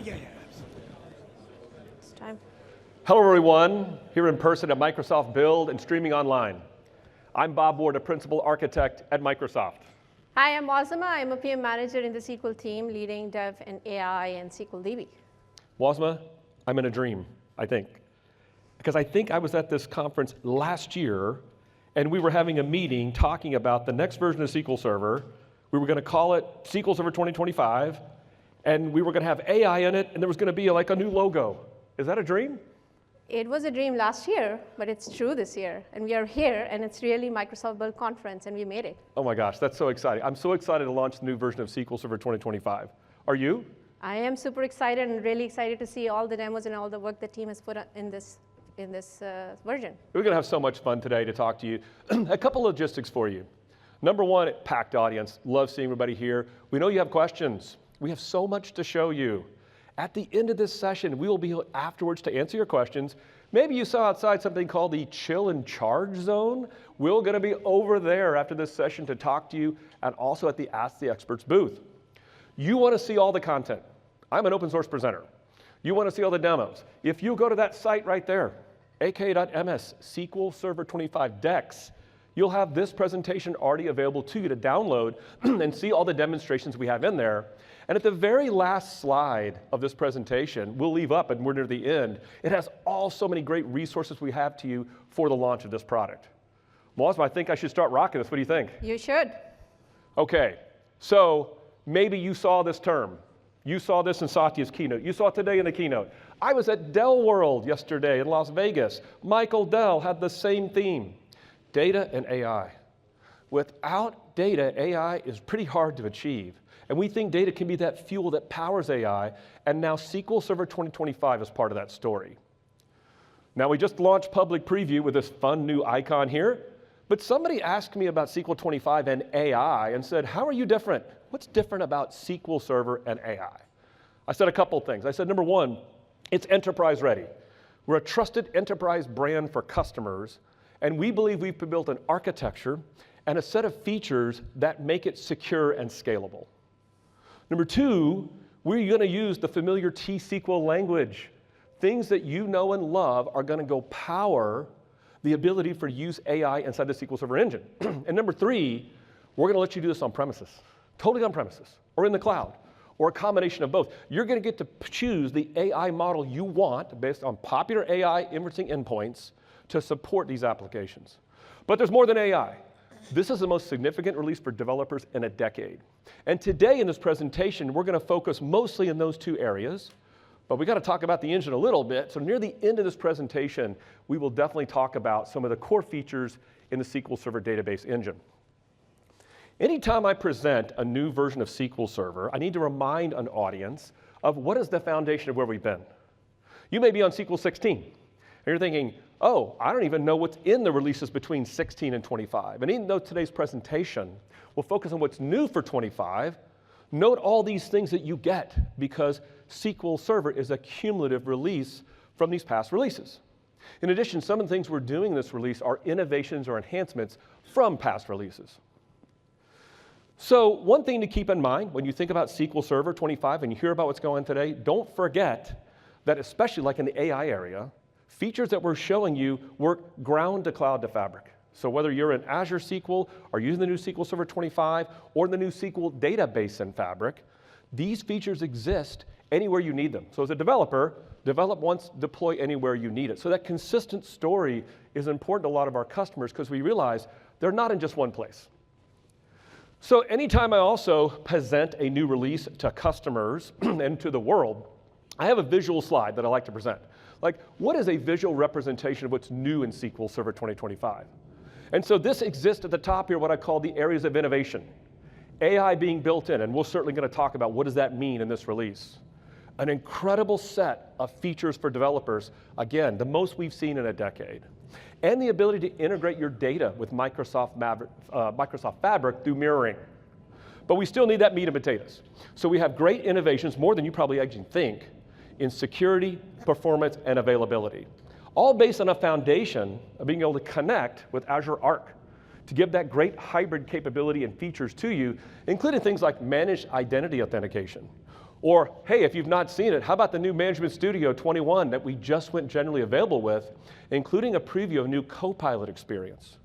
It's time. Hello, everyone. Here in person at Microsoft Build and streaming online. I'm Bob Ward, a principal architect at Microsoft. Hi, I'm Muazma. I'm a PM manager in the SQL team, leading dev and AI and SQL DB. Muazma, I'm in a dream, I think. Because I think I was at this conference last year, and we were having a meeting talking about the next version of SQL Server. We were going to call it SQL Server 2025, and we were going to have AI in it, and there was going to be like a new logo. Is that a dream? It was a dream last year, but it's true this year. And we are here, and it's really Microsoft Build Conference, and we made it. Oh my gosh, that's so exciting. I'm so excited to launch the new version of SQL Server 2025. Are you? I am super excited and really excited to see all the demos and all the work the team has put in this version. We're going to have so much fun today to talk to you. A couple logistics for you. Number one, packed audience. Love seeing everybody here. We know you have questions. We have so much to show you. At the end of this session, we will be here afterwards to answer your questions. Maybe you saw outside something called the Chill and Charge Zone. We're going to be over there after this session to talk to you, and also at the Ask the Experts booth. You want to see all the content. I'm an open source presenter. You want to see all the demos. If you go to that site right there, aka.ms SQL Server 25 Dex, you'll have this presentation already available to you to download and see all the demonstrations we have in there. And at the very last slide of this presentation, we'll leave up and we're near the end, it has so many great resources we have to you for the launch of this product. Muazma, I think I should start rocking this. What do you think? You should. Okay, so maybe you saw this term. You saw this in Satya's keynote. You saw it today in the keynote. I was at Dell World yesterday in Las Vegas. Michael Dell had the same theme, data and AI. Without data, AI is pretty hard to achieve. And we think data can be that fuel that powers AI, and now SQL Server 2025 is part of that story. Now, we just launched public preview with this fun new icon here, but somebody asked me about SQL 25 and AI and said, how are you different? What's different about SQL Server and AI? I said a couple things. I said, number one, it's enterprise ready. We're a trusted enterprise brand for customers, and we believe we've built an architecture and a set of features that make it secure and scalable. Number two, we're going to use the familiar T-SQL language. Things that you know and love are going to go power the ability for use AI inside the SQL Server engine. And number three, we're going to let you do this on premises, totally on premises, or in the cloud, or a combination of both. You're going to get to choose the AI model you want based on popular AI inferencing endpoints to support these applications. But there's more than AI. This is the most significant release for developers in a decade. And today in this presentation, we're going to focus mostly in those two areas, but we got to talk about the engine a little bit. So near the end of this presentation, we will definitely talk about some of the core features in the SQL Server database engine. Anytime I present a new version of SQL Server, I need to remind an audience of what is the foundation of where we've been. You may be on SQL 16, and you're thinking, oh, I don't even know what's in the releases between 16 and 25. And even though today's presentation will focus on what's new for 25, note all these things that you get because SQL Server is a cumulative release from these past releases. In addition, some of the things we're doing in this release are innovations or enhancements from past releases. So one thing to keep in mind when you think about SQL Server 25 and you hear about what's going on today, don't forget that especially like in the AI area, features that we're showing you work ground to cloud to fabric. So whether you're in Azure SQL or using the new SQL Server 25 or the new SQL database in Fabric, these features exist anywhere you need them. So as a developer, develop once, deploy anywhere you need it. So that consistent story is important to a lot of our customers because we realize they're not in just one place. So anytime I also present a new release to customers and to the world, I have a visual slide that I like to present. Like, what is a visual representation of what's new in SQL Server 2025? And so this exists at the top here, what I call the areas of innovation. AI being built in, and we're certainly going to talk about what does that mean in this release. An incredible set of features for developers, again, the most we've seen in a decade. And the ability to integrate your data with Microsoft Fabric through mirroring. But we still need that meat and potatoes. So we have great innovations, more than you probably actually think, in security, performance, and availability. All based on a foundation of being able to connect with Azure Arc to give that great hybrid capability and features to you, including things like managed identity authentication, Or, hey, if you've not seen it, how about the new Management Studio 21 that we just went generally available with, including a preview of a new Copilot experience.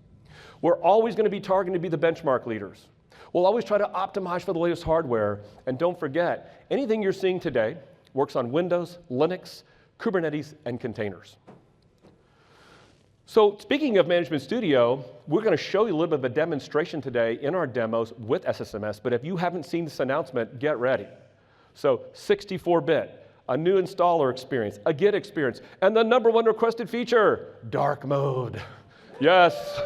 We're always going to be targeting to be the benchmark leaders. We'll always try to optimize for the latest hardware. And don't forget, anything you're seeing today works on Windows, Linux, Kubernetes, and containers. So speaking of Management Studio, we're going to show you a little bit of a demonstration today in our demos with SSMS. But if you haven't seen this announcement, get ready. So 64-bit, a new installer experience, a Git experience, and the #1 requested feature, dark mode. Yes,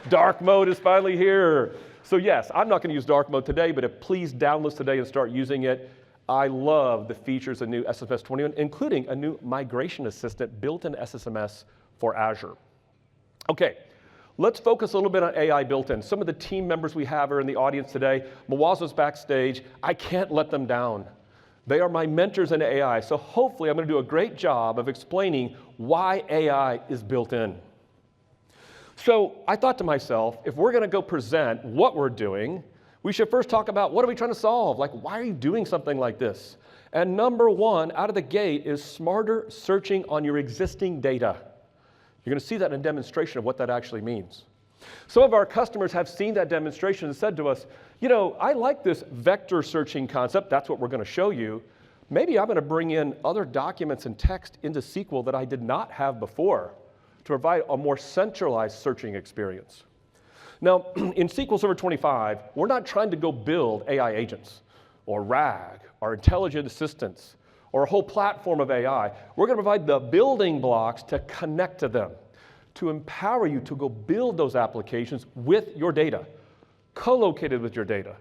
dark mode is finally here. So yes, I'm not going to use dark mode today, but please download this today and start using it. I love the features of new SSMS 21, including a new migration assistant built into SSMS for Azure. Okay, let's focus a little bit on AI built in. Some of the team members we have are in the audience today. Muazma's backstage. I can't let them down. They are my mentors in AI, so hopefully I'm going to do a great job of explaining why AI is built in. So I thought to myself, if we're going to go present what we're doing, we should first talk about what are we trying to solve? Like, why are you doing something like this? And #1 out of the gate is smarter searching on your existing data. You're going to see that in a demonstration of what that actually means. Some of our customers have seen that demonstration and said to us, you know, I like this vector searching concept. That's what we're going to show you. Maybe I'm going to bring in other documents and text into SQL that I did not have before to provide a more centralized searching experience. Now, in SQL Server 25, we're not trying to go build AI agents or RAG or intelligent assistants or a whole platform of AI. We're going to provide the building blocks to connect to them, to empower you to go build those applications with your data, co-located with your data,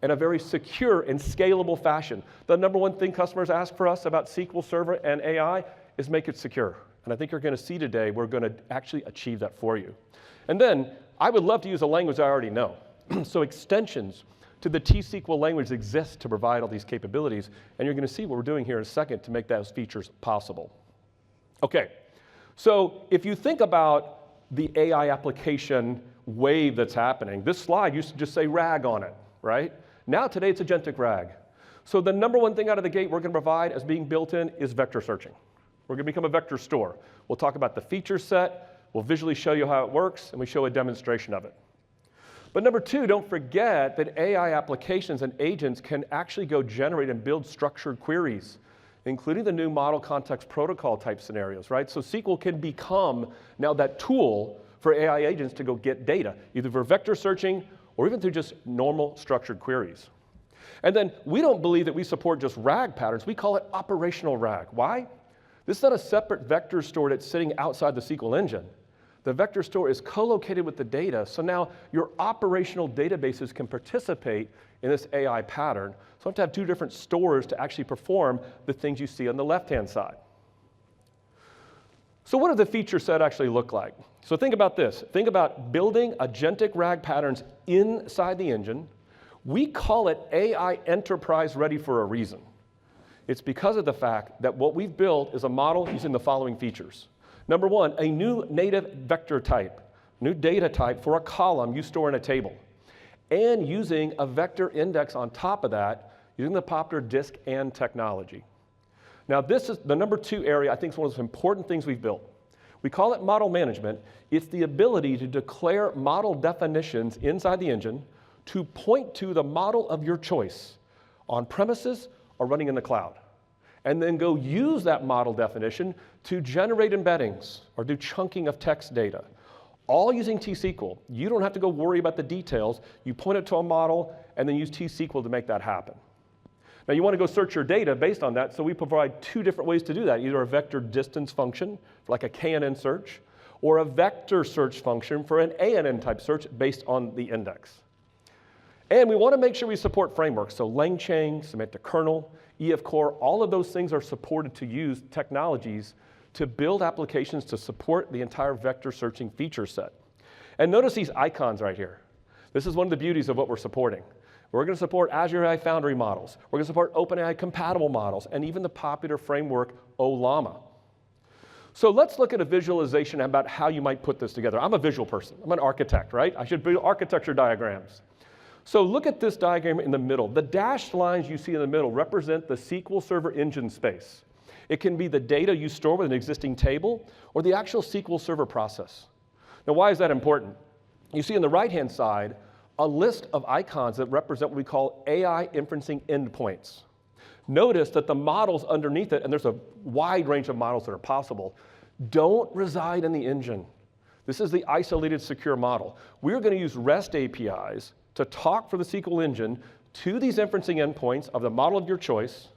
in a very secure and scalable fashion. The #1 thing customers ask for us about SQL Server and AI is make it secure. And I think you're going to see today we're going to actually achieve that for you. And then I would love to use a language I already know. So extensions to the T-SQL language exist to provide all these capabilities, and you're going to see what we're doing here in a second to make those features possible. Okay, so if you think about the AI application wave that's happening, this slide used to just say RAG on it, right? Now today it's agentic RAG. So the #1 thing out of the gate we're going to provide as being built in is vector searching. We're going to become a vector store. We'll talk about the feature set, we'll visually show you how it works, and we show a demonstration of it. But #2, don't forget that AI applications and agents can actually go generate and build structured queries, including the new model context protocol type scenarios, right? So SQL can become now that tool for AI agents to go get data, either for vector searching or even through just normal structured queries. And then we don't believe that we support just RAG patterns, we call it operational RAG. Why? This is not a separate vector store that's sitting outside the SQL engine. The vector store is co-located with the data, so now your operational databases can participate in this AI pattern. So you have to have two different stores to actually perform the things you see on the left-hand side. So what does the feature set actually look like? So think about this. Think about building agentic RAG patterns inside the engine. We call it AI Enterprise Ready for a reason. It's because of the fact that what we've built is a model using the following features. #1, a new native vector type, new data type for a column you store in a table, and using a vector index on top of that using the popular disk and technology. Now this is the #2 area I think is one of the most important things we've built. We call it model management. It's the ability to declare model definitions inside the engine to point to the model of your choice on premises or running in the cloud. And then go use that model definition to generate embeddings or do chunking of text data. All using T-SQL. You don't have to go worry about the details. You point it to a model and then use T-SQL to make that happen. Now you want to go search your data based on that, so we provide two different ways to do that. Either a vector distance function, like a KNN search, or a vector search function for an ANN type search based on the index. And we want to make sure we support frameworks, so LangChain, semantic kernel, EF Core, all of those things are supported to use technologies to build applications to support the entire vector searching feature set. And notice these icons right here. This is one of the beauties of what we're supporting. We're going to support Azure AI Foundry models. We're going to support OpenAI compatible models, and even the popular framework 𝗦𝗲𝘀𝗀𝗻𝗂. So let's look at a visualization about how you might put this together. I'm a visual person. I'm an architect, right? I should build architecture diagrams. So look at this diagram in the middle. The dashed lines you see in the middle represent the SQL Server engine space. It can be the data you store with an existing table or the actual SQL Server process. Now, why is that important? You see on the right-hand side a list of icons that represent what we call AI inferencing endpoints. Notice that the models underneath it, and there's a wide range of models that are possible, don't reside in the engine. This is the isolated secure model. We're going to use REST APIs to talk from the SQL engine to these inferencing endpoints of the model of your choice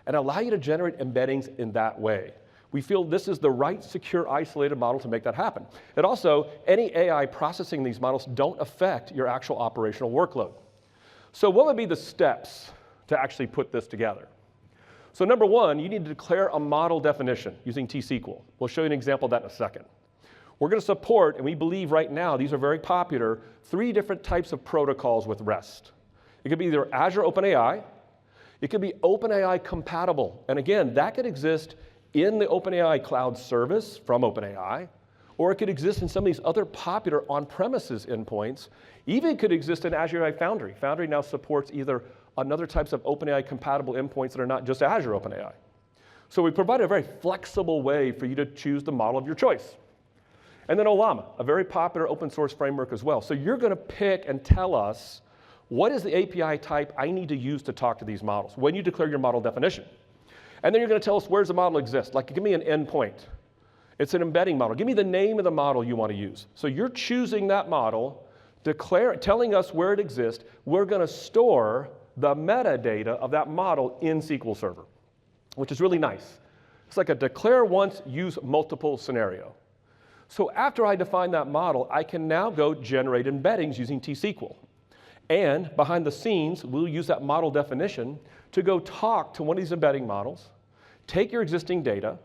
and allow you to generate embeddings in that way. We feel this is the right secure isolated model to make that happen. And also, any AI processing these models don't affect your actual operational workload. So what would be the steps to actually put this together? So number one, you need to declare a model definition using T-SQL. We'll show you an example of that in a second. We're going to support, and we believe right now, these are very popular, 3 different types of protocols with REST. It could be either Azure OpenAI, it could be OpenAI compatible. And again, that could exist in the OpenAI cloud service from OpenAI, or it could exist in some of these other popular on-premises endpoints. Even it could exist in Azure AI Foundry. Foundry now supports either another types of OpenAI compatible endpoints that are not just Azure OpenAI. So we provide a very flexible way for you to choose the model of your choice. And then 𝗦𝗲𝘀𝗀𝗻, a very popular open source framework as well. So you're going to pick and tell us what is the API type I need to use to talk to these models when you declare your model definition. And then you're going to tell us where's the model exist. Like, give me an endpoint. It's an embedding model. Give me the name of the model you want to use. So you're choosing that model, telling us where it exists. We're going to store the metadata of that model in SQL Server, which is really nice. It's like a declare once, use multiple scenario. So after I define that model, I can now go generate embeddings using T-SQL. And behind the scenes, we'll use that model definition to go talk to one of these embedding models, take your existing data,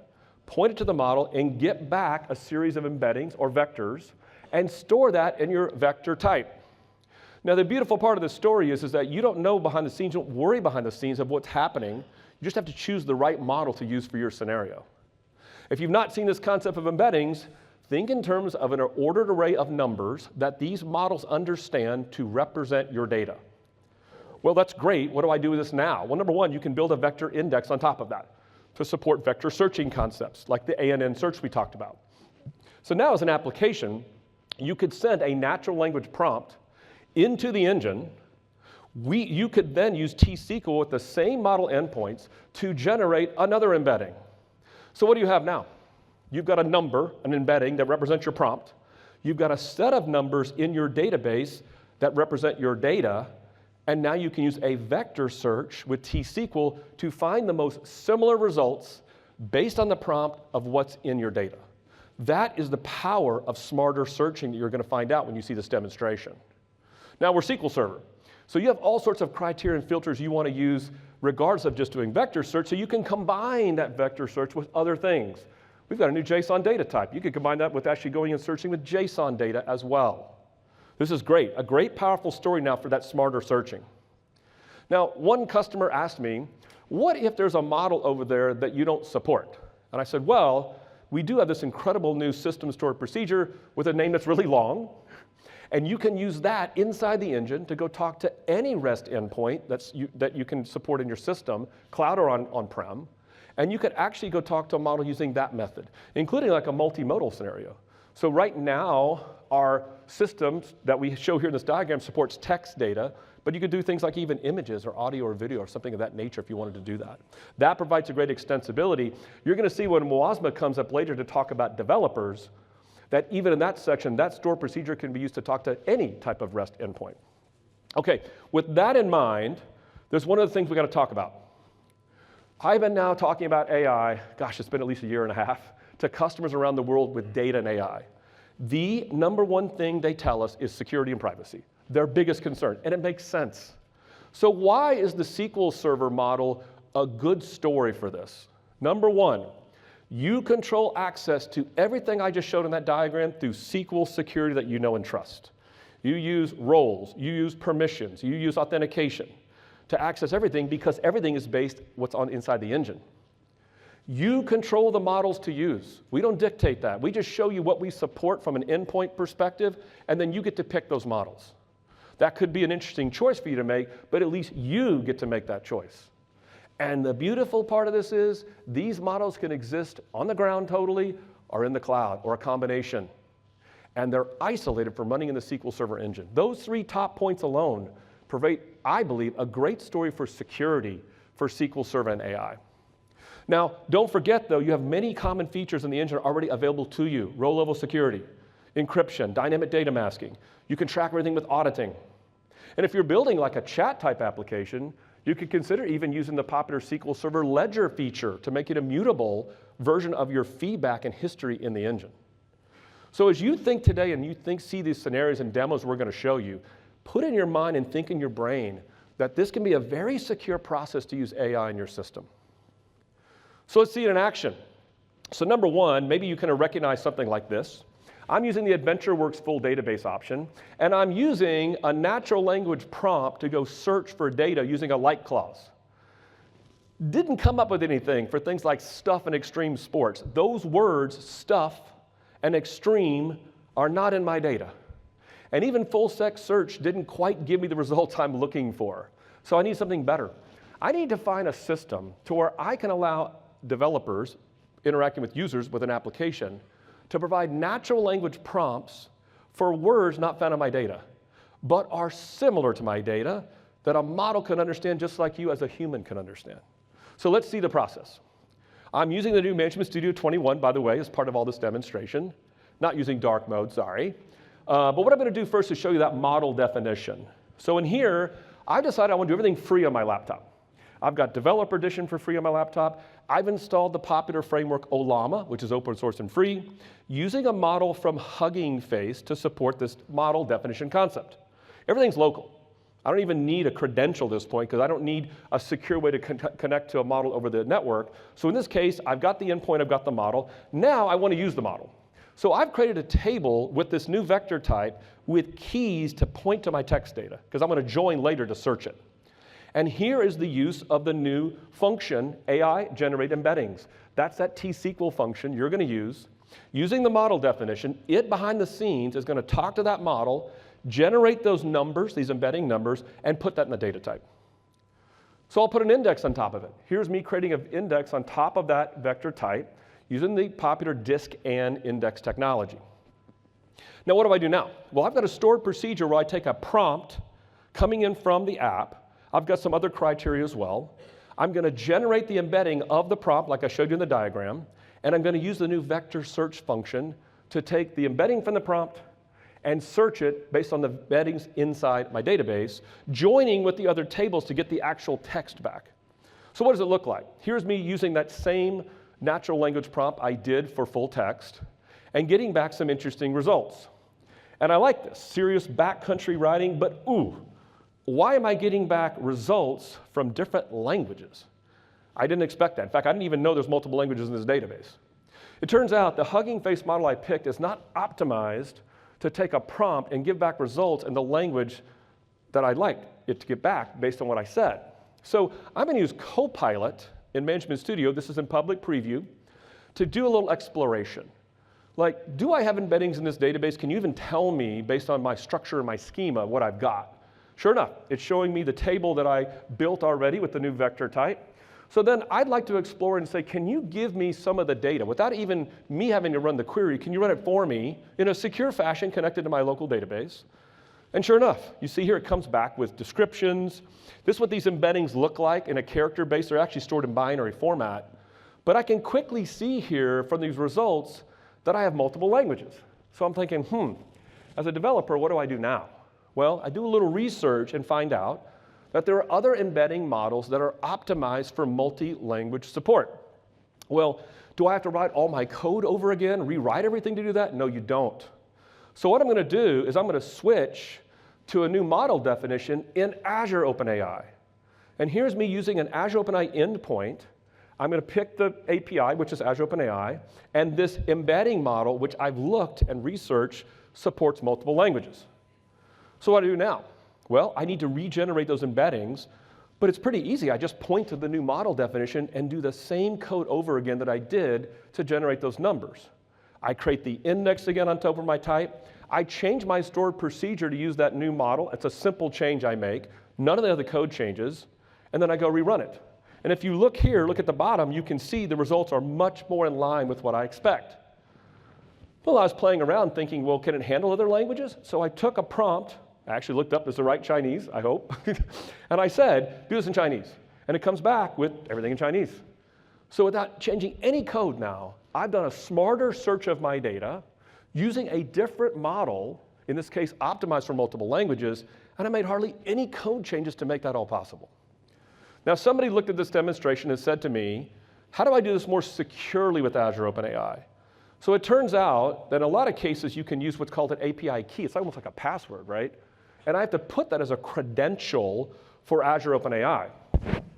point it to the model, and get back a series of embeddings or vectors, and store that in your vector type. Now, the beautiful part of the story is that you don't know behind the scenes, you don't worry behind the scenes of what's happening. You just have to choose the right model to use for your scenario. If you've not seen this concept of embeddings, think in terms of an ordered array of numbers that these models understand to represent your data. Well, that's great. What do I do with this now? Well, number one, you can build a vector index on top of that to support vector searching concepts like the ANN search we talked about. So now as an application, you could send a natural language prompt into the engine. You could then use T-SQL with the same model endpoints to generate another embedding. So what do you have now? You've got a number, an embedding that represents your prompt. You've got a set of numbers in your database that represent your data. And now you can use a vector search with T-SQL to find the most similar results based on the prompt of what's in your data. That is the power of smarter searching that you're going to find out when you see this demonstration. Now we're SQL Server. So you have all sorts of criteria and filters you want to use regardless of just doing vector search, so you can combine that vector search with other things. We've got a new JSON data type. You could combine that with actually going and searching with JSON data as well. This is great, a great powerful story now for that smarter searching. Now, one customer asked me, what if there's a model over there that you don't support? And I said, well, we do have this incredible new system stored procedure with a name that's really long, and you can use that inside the engine to go talk to any REST endpoint that you can support in your system, cloud or on-prem. And you could actually go talk to a model using that method, including like a multimodal scenario. So right now, our systems that we show here in this diagram supports text data, but you could do things like even images or audio or video or something of that nature if you wanted to do that. That provides a great extensibility. You're going to see when Muazma comes up later to talk about developers, that even in that section, that store procedure can be used to talk to any type of REST endpoint. Okay, with that in mind, there's one of the things we got to talk about. I've been now talking about AI, gosh, it's been at least a year and a half, to customers around the world with data and AI. The number one thing they tell us is security and privacy, their biggest concern, and it makes sense. So why is the SQL Server model a good story for this? Number one, you control access to everything I just showed in that diagram through SQL security that you know and trust. You use roles, you use permissions, you use authentication to access everything because everything is based what's on inside the engine. You control the models to use. We don't dictate that. We just show you what we support from an endpoint perspective, and then you get to pick those models. That could be an interesting choice for you to make, but at least you get to make that choice. And the beautiful part of this is these models can exist on the ground totally or in the cloud or a combination. And they're isolated from running in the SQL Server engine. Those 3 top points alone provide, I believe, a great story for security for SQL Server and AI. Now, don't forget, though, you have many common features in the engine already available to you. Row-level security, encryption, dynamic data masking. You can track everything with auditing. And if you're building like a chat-type application, you could consider even using the popular SQL Server ledger feature to make it a mutable version of your feedback and history in the engine. So as you think today and you see these scenarios and demos we're going to show you, put in your mind and think in your brain that this can be a very secure process to use AI in your system. So let's see it in action. So number one, maybe you can recognize something like this. I'm using the AdventureWorks full database option, and I'm using a natural language prompt to go search for data using a like clause. Didn't come up with anything for things like stuff and extreme sports. Those words, stuff and extreme, are not in my data. And even full text search didn't quite give me the results I'm looking for. So I need something better. I need to find a system to where I can allow developers interacting with users with an application to provide natural language prompts for words not found in my data, but are similar to my data that a model can understand just like you as a human can understand. So let's see the process. I'm using the new Management Studio 21, by the way, as part of all this demonstration. Not using dark mode, sorry. But what I'm going to do first is show you that model definition. So in here, I've decided I want to do everything free on my laptop. I've got Developer Edition for free on my laptop. I've installed the popular framework 𝗦𝗲𝗀, which is open source and free, using a model from Hugging Face to support this model definition concept. Everything's local. I don't even need a credential at this point because I don't need a secure way to connect to a model over the network. So in this case, I've got the endpoint, I've got the model. Now I want to use the model. So I've created a table with this new vector type with keys to point to my text data because I'm going to join later to search it. And here is the use of the new function, AI generate embeddings. That's that T-SQL function you're going to use. Using the model definition, it behind the scenes is going to talk to that model, generate those numbers, these embedding numbers, and put that in the data type. So I'll put an index on top of it. Here's me creating an index on top of that vector type using the popular disk and index technology. Now what do I do now? Well, I've got a stored procedure where I take a prompt coming in from the app. I've got some other criteria as well. I'm going to generate the embedding of the prompt like I showed you in the diagram, and I'm going to use the new vector search function to take the embedding from the prompt and search it based on the embeddings inside my database, joining with the other tables to get the actual text back. So what does it look like? Here's me using that same natural language prompt I did for full text and getting back some interesting results. And I like this, serious backcountry riding, but ooh, why am I getting back results from different languages? I didn't expect that. In fact, I didn't even know there's multiple languages in this database. It turns out the Hugging Face model I picked is not optimized to take a prompt and give back results in the language that I'd like it to get back based on what I said. So I'm going to use Copilot in Management Studio, this is in public preview, to do a little exploration. Like, do I have embeddings in this database? Can you even tell me, based on my structure and my schema, what I've got? Sure enough, it's showing me the table that I built already with the new vector type. So then I'd like to explore and say, can you give me some of the data without even me having to run the query? Can you run it for me in a secure fashion connected to my local database? And sure enough, you see here it comes back with descriptions. This is what these embeddings look like in a character base. They're actually stored in binary format. But I can quickly see here from these results that I have multiple languages. So I'm thinking, as a developer, what do I do now? Well, I do a little research and find out that there are other embedding models that are optimized for multi-language support. Well, do I have to write all my code over again, rewrite everything to do that? No, you don't. So what I'm going to do is I'm going to switch to a new model definition in Azure OpenAI. And here's me using an Azure OpenAI endpoint. I'm going to pick the API, which is Azure OpenAI, and this embedding model, which I've looked and researched, supports multiple languages. So what do I do now? Well, I need to regenerate those embeddings, but it's pretty easy. I just point to the new model definition and do the same code over again that I did to generate those numbers. I create the index again on top of my type. I change my stored procedure to use that new model. It's a simple change I make. None of the other code changes. And then I go rerun it. And if you look here, look at the bottom, you can see the results are much more in line with what I expect. Well, I was playing around thinking, well, can it handle other languages? So I took a prompt. I actually looked up, is the right Chinese, I hope. And I said, do this in Chinese. And it comes back with everything in Chinese. So without changing any code now, I've done a smarter search of my data using a different model, in this case optimized for multiple languages, and I made hardly any code changes to make that all possible. Now somebody looked at this demonstration and said to me, how do I do this more securely with Azure OpenAI? So it turns out that in a lot of cases you can use what's called an API key. It's almost like a password, right? And I have to put that as a credential for Azure OpenAI.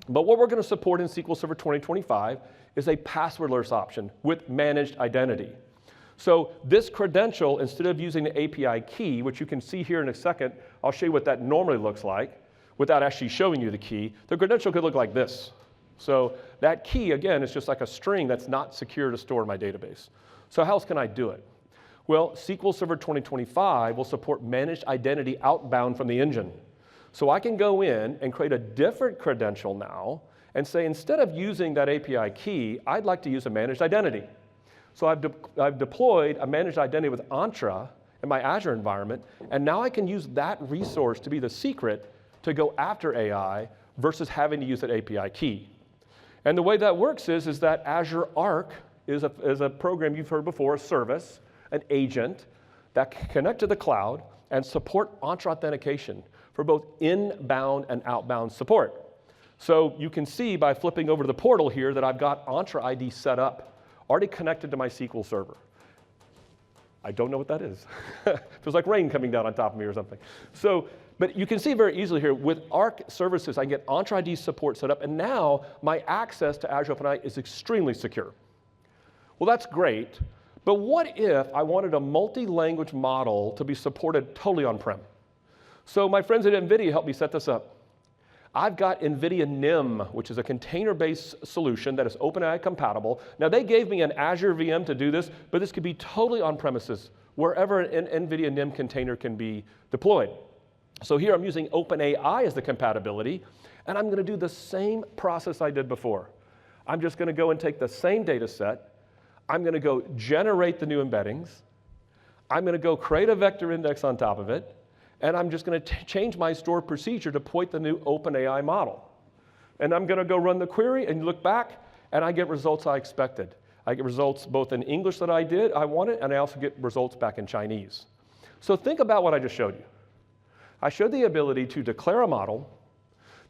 But what we're going to support in SQL Server 2025 is a passwordless option with managed identity. So this credential, instead of using the API key, which you can see here in a second, I'll show you what that normally looks like without actually showing you the key. The credential could look like this. So that key, again, is just like a string that's not secure to store in my database. So how else can I do it? Well, SQL Server 2025 will support managed identity outbound from the engine. So I can go in and create a different credential now and say, instead of using that API key, I'd like to use a managed identity. So I've deployed a managed identity with Entra in my Azure environment, and now I can use that resource to be the secret to go after AI versus having to use that API key. And the way that works is that Azure Arc is a program you've heard before, a service, an agent that can connect to the cloud and support Entra authentication for both inbound and outbound support. So you can see by flipping over to the portal here that I've got Entra ID set up, already connected to my SQL Server. I don't know what that is. Feels like rain coming down on top of me or something. So, but you can see very easily here, with Arc services, I can get Entra ID support set up, and now my access to Azure OpenAI is extremely secure. Well, that's great, but what if I wanted a multi-language model to be supported totally on-prem? So my friends at NVIDIA helped me set this up. I've got NVIDIA NIM, which is a container-based solution that is OpenAI compatible. Now, they gave me an Azure VM to do this, but this could be totally on-premises, wherever an NVIDIA NIM container can be deployed. So here I'm using OpenAI as the compatibility, and I'm going to do the same process I did before. I'm just going to go and take the same data set. I'm going to go generate the new embeddings. I'm going to go create a vector index on top of it. And I'm just going to change my stored procedure to point the new OpenAI model. And I'm going to go run the query and look back, and I get results I expected. I get results both in English that I wanted, and I also get results back in Chinese. So think about what I just showed you. I showed the ability to declare a model,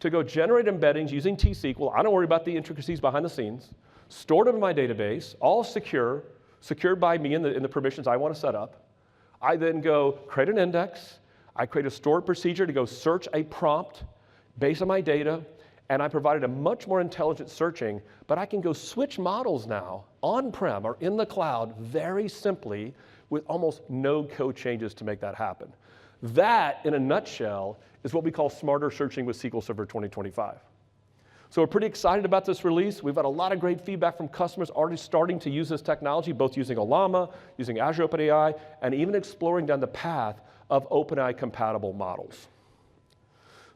to go generate embeddings using T-SQL. I don't worry about the intricacies behind the scenes. Stored them in my database, all secure, secured by me in the permissions I want to set up. I then go create an index. I create a stored procedure to go search a prompt based on my data, and I provided a much more intelligent searching, but I can go switch models now on-prem or in the cloud very simply with almost no code changes to make that happen. That, in a nutshell, is what we call smarter searching with SQL Server 2025. So we're pretty excited about this release. We've had a lot of great feedback from customers already starting to use this technology, both using 𝗲𝗲, using Azure OpenAI, and even exploring down the path of OpenAI compatible models.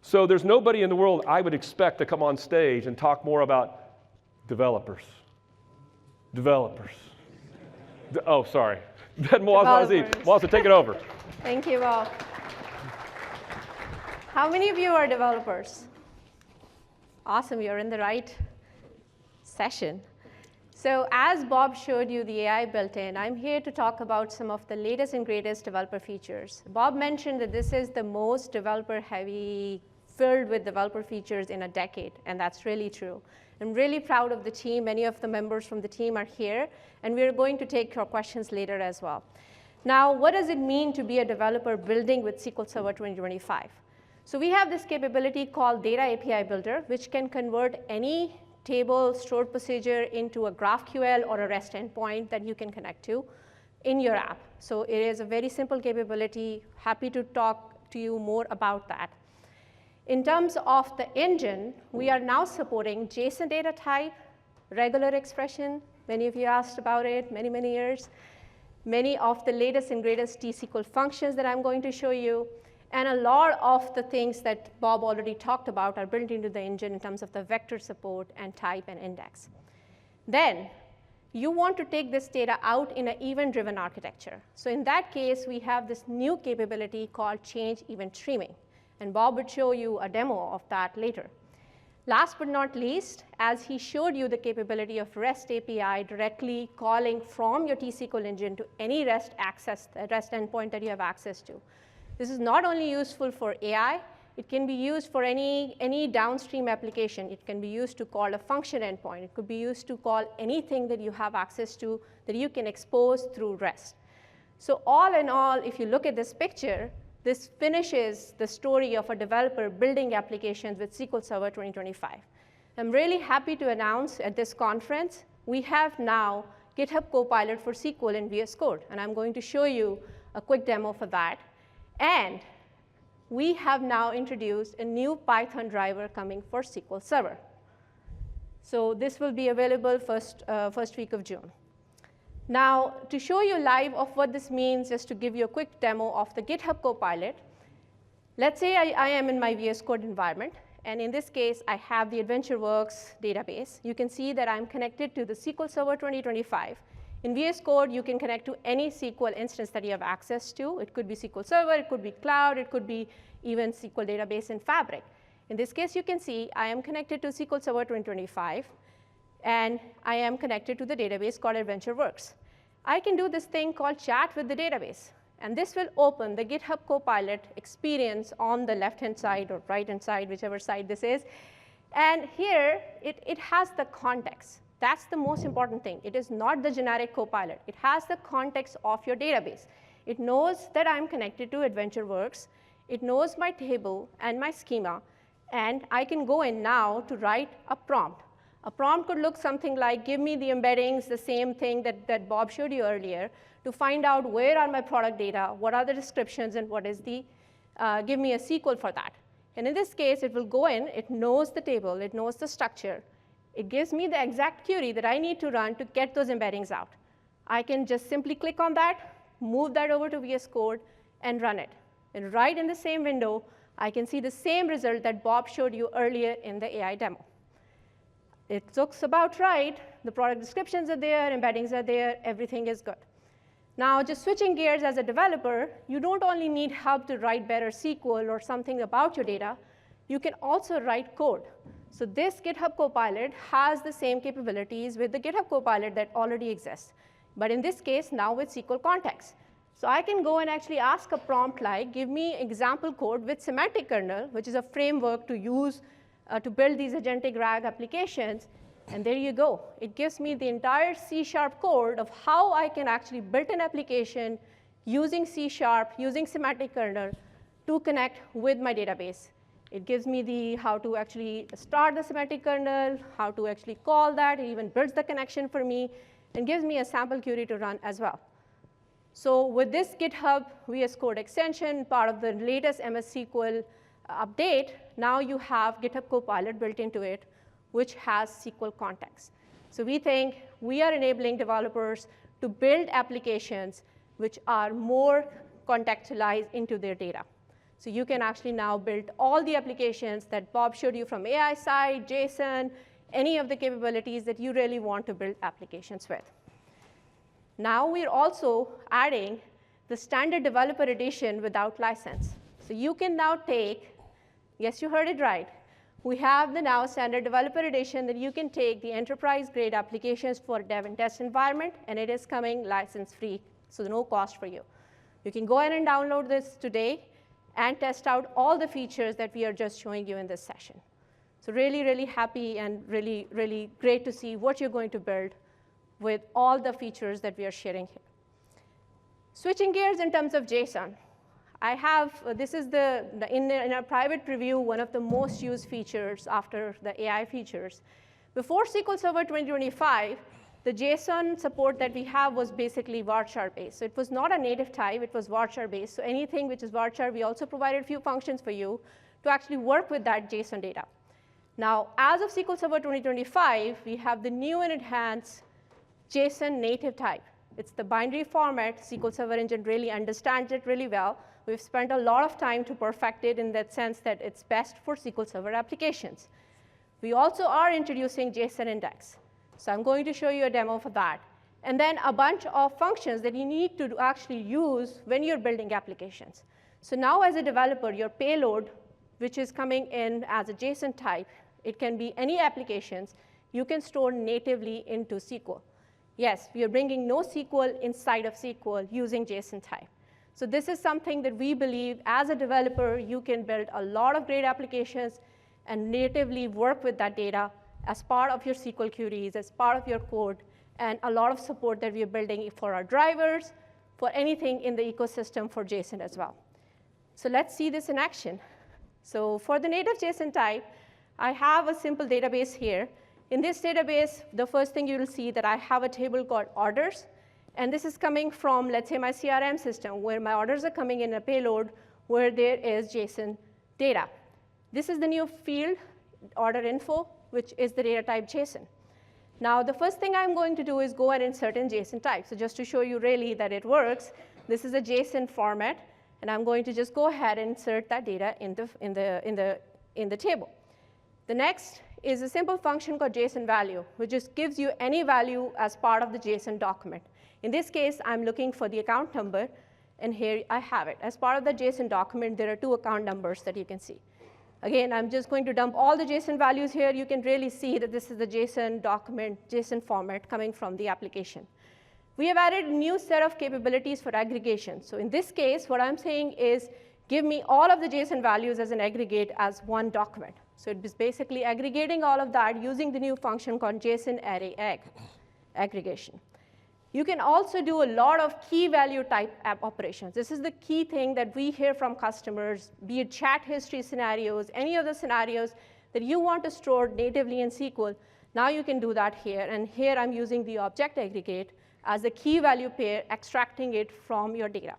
So there's nobody in the world I would expect to come on stage and talk more about developers. Oh, sorry. Muazma Zahid. Muazma, take it over. Thank you all. How many of you are developers? Awesome, you're in the right session. So as Bob showed you the AI built-in, I'm here to talk about some of the latest and greatest developer features. Bob mentioned that this is the most developer-heavy, filled with developer features in a decade, and that's really true. I'm really proud of the team. Many of the members from the team are here, and we're going to take your questions later as well. Now, what does it mean to be a developer building with SQL Server 2025? So we have this capability called Data API Builder, which can convert any table stored procedure into a GraphQL or a REST endpoint that you can connect to in your app. So it is a very simple capability. Happy to talk to you more about that. In terms of the engine, we are now supporting JSON data type, regular expression. Many of you asked about it many years. many of the latest and greatest T-SQL functions that I'm going to show you, and a lot of the things that Bob already talked about are built into the engine in terms of the vector support and type and index. Then you want to take this data out in an event-driven architecture. So in that case, we have this new capability called change event streaming. And Bob would show you a demo of that later. Last but not least, as he showed you the capability of REST API directly calling from your T-SQL engine to any REST endpoint that you have access to. This is not only useful for AI, it can be used for any downstream application. It can be used to call a function endpoint. It could be used to call anything that you have access to that you can expose through REST. So all in all, if you look at this picture, this finishes the story of a developer building applications with SQL Server 2025. I'm really happy to announce at this conference, we have now GitHub Copilot for SQL in VS Code. And I'm going to show you a quick demo for that. And we have now introduced a new Python driver coming for SQL Server. So this will be available first week of June. Now, to show you live of what this means, just to give you a quick demo of the GitHub Copilot, let's say I am in my VS Code environment. And in this case, I have the AdventureWorks database. You can see that I'm connected to the SQL Server 2025. In VS Code, you can connect to any SQL instance that you have access to. It could be SQL Server, it could be cloud, it could be even SQL database in Fabric. In this case, you can see I am connected to SQL Server 2025, and I am connected to the database called AdventureWorks. I can do this thing called chat with the database. And this will open the GitHub Copilot experience on the left-hand side or right-hand side, whichever side this is. And here, it has the context. That's the most important thing. It is not the generic Copilot. It has the context of your database. It knows that I'm connected to AdventureWorks. It knows my table and my schema. And I can go in now to write a prompt. A prompt could look something like, give me the embeddings, the same thing that Bob showed you earlier, to find out where are my product data, what are the descriptions, and what is the, give me a SQL for that. And in this case, it will go in. It knows the table. It knows the structure. It gives me the exact query that I need to run to get those embeddings out. I can just simply click on that, move that over to VS Code, and run it. And right in the same window, I can see the same result that Bob showed you earlier in the AI demo. It looks about right. The product descriptions are there, embeddings are there, everything is good. Now, just switching gears as a developer, you don't only need help to write better SQL or something about your data. You can also write code. So this GitHub Copilot has the same capabilities with the GitHub Copilot that already exists. But in this case, now with SQL context. So I can go and actually ask a prompt like, give me example code with semantic kernel, which is a framework to use to build these agentic RAG applications. And there you go. It gives me the entire C# code of how I can actually build an application using C#, using semantic kernel to connect with my database. It gives me how to actually start the semantic kernel, how to actually call that. It even builds the connection for me, and gives me a sample query to run as well. So with this GitHub VS Code extension, part of the latest MS SQL update, now you have GitHub Copilot built into it, which has SQL context. So we think we are enabling developers to build applications which are more contextualized into their data. So you can actually now build all the applications that Bob showed you from AI side, JSON, any of the capabilities that you really want to build applications with. Now we're also adding the standard developer edition without license. So you can now take, yes, you heard it right. We have the now standard developer edition that you can take the enterprise-grade applications for dev and test environment, and it is coming license-free, so no cost for you. You can go ahead and download this today and test out all the features that we are just showing you in this session. So really, really happy and really, really great to see what you're going to build with all the features that we are sharing here. Switching gears in terms of JSON. I have, this is in our private preview, one of the most used features after the AI features. Before SQL Server 2025, the JSON support that we have was basically varchar based. So it was not a native type, it was varchar based. So anything which is varchar, we also provided a few functions for you to actually work with that JSON data. Now, as of SQL Server 2025, we have the new and enhanced JSON native type. It's the binary format. SQL Server Engine really understands it really well. We've spent a lot of time to perfect it in that sense that it's best for SQL Server applications. We also are introducing JSON index. So I'm going to show you a demo for that. And then a bunch of functions that you need to actually use when you're building applications. So now as a developer, your payload, which is coming in as a JSON type, it can be any applications, you can store natively into SQL. Yes, we are bringing NoSQL inside of SQL using JSON type. So this is something that we believe as a developer, you can build a lot of great applications and natively work with that data as part of your SQL queries, as part of your code, and a lot of support that we are building for our drivers, for anything in the ecosystem for JSON as well. So let's see this in action. So for the native JSON type, I have a simple database here. In this database, the first thing you will see that I have a table called orders. And this is coming from, let's say, my CRM system, where my orders are coming in a payload where there is JSON data. This is the new field, order info, which is the data type JSON. Now, the first thing I'm going to do is go and insert in JSON type. So just to show you really that it works, this is a JSON format. And I'm going to just go ahead and insert that data in the table. The next is a simple function called JSON value, which just gives you any value as part of the JSON document. In this case, I'm looking for the account number. And here I have it. As part of the JSON document, there are 2 account numbers that you can see. Again, I'm just going to dump all the JSON values here. You can really see that this is the JSON document, JSON format coming from the application. We have added a new set of capabilities for aggregation. So in this case, what I'm saying is, give me all of the JSON values as an aggregate as one document. So it is basically aggregating all of that using the new function called JSON array aggregation. You can also do a lot of key value type app operations. This is the key thing that we hear from customers, be it chat history scenarios, any of the scenarios that you want to store natively in SQL. Now you can do that here. And here I'm using the object aggregate as a key value pair, extracting it from your data.